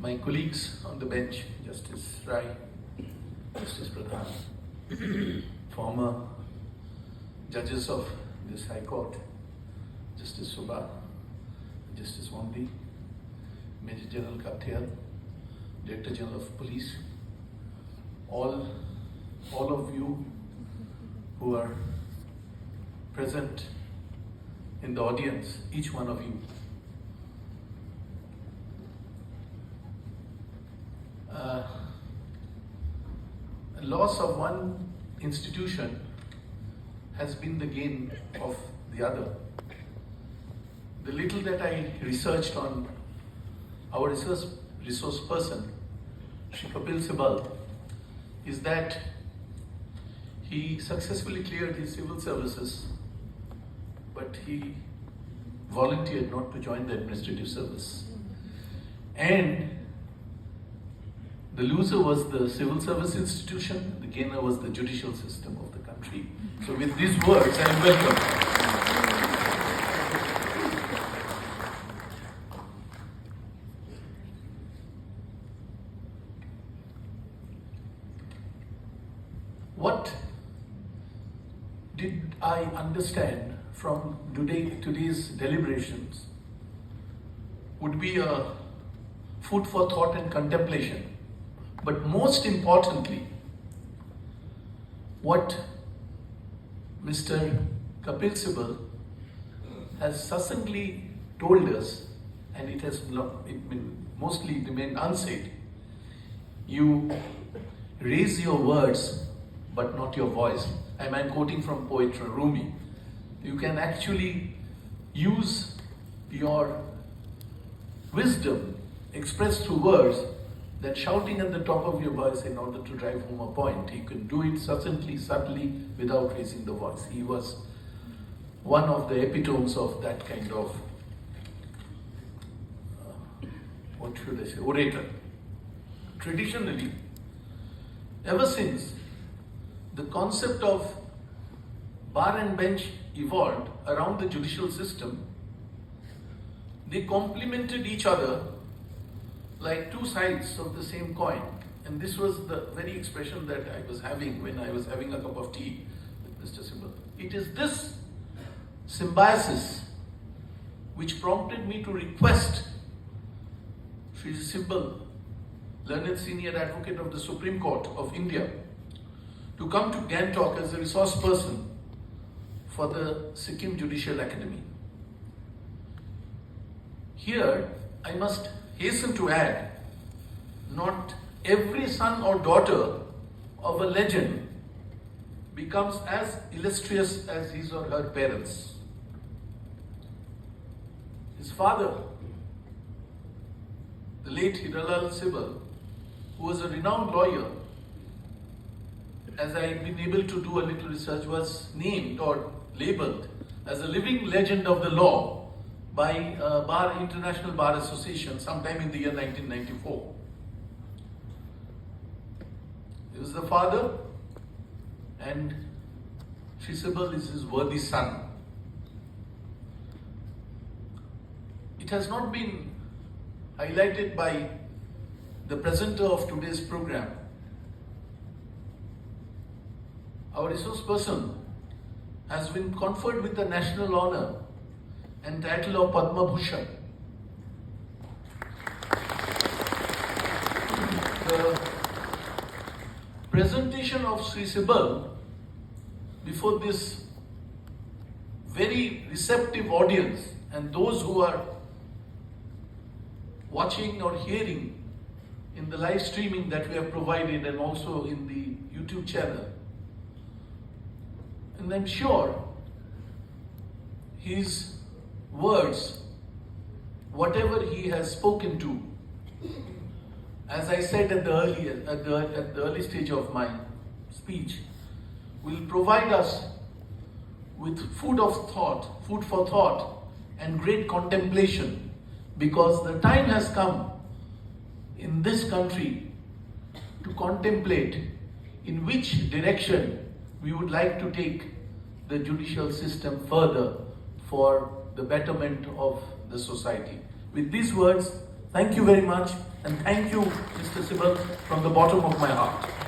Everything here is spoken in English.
my colleagues on the bench, Justice Rai, Justice Pradhan, former judges of this High Court, Justice Subha, Justice Wamdi, Major General Kathial, Director General of Police, all of you who are present in the audience, each one of you. Loss of one institution has been the gain of the other. The little that I researched on our resource person, Shri Kapil Sibal, is that he successfully cleared his civil services, but he volunteered not to join the administrative service. And the loser was the civil service institution, the gainer was the judicial system of the country. So with these words, I welcome. What did I understand from today's deliberations would be a food for thought and contemplation. But most importantly, what Mr. Kapil Sibal has succinctly told us, and it mostly remained unsaid, you raise your words but not your voice. I'm quoting from poet Rumi. You can actually use your wisdom expressed through words than shouting at the top of your voice in order to drive home a point. He could do it succinctly, subtly, without raising the voice. He was one of the epitomes of that kind of, orator. Traditionally, ever since the concept of bar and bench evolved around the judicial system, they complemented each other like two sides of the same coin. And this was the very expression that I was having when I was having a cup of tea with Mr. Sibal. It is this symbiosis which prompted me to request Sri Sibal, learned senior advocate of the Supreme Court of India, to come to Gangtok as a resource person for the SIKKIM Judicial Academy. Here, I must hasten to add, not every son or daughter of a legend becomes as illustrious as his or her parents. His father, the late Hiralal Sibal, who was a renowned lawyer, as I had been able to do a little research, was named or labeled as a living legend of the law by International Bar Association sometime in the year 1994. He was the father, and Sri Sibal is his worthy son. It has not been highlighted by the presenter of today's program. Our resource person has been conferred with the national honor and title of Padma Bhushan. The presentation of Sri Sibal before this very receptive audience and those who are watching or hearing in the live streaming that we have provided and also in the YouTube channel. And I'm sure his words, whatever he has spoken to, as I said at the early stage of my speech, will provide us with food for thought, and great contemplation, because the time has come in this country to contemplate in which direction we would like to take the judicial system further for the betterment of the society. With these words, Thank you very much, and thank you, Mr. Sibal, from the bottom of my heart.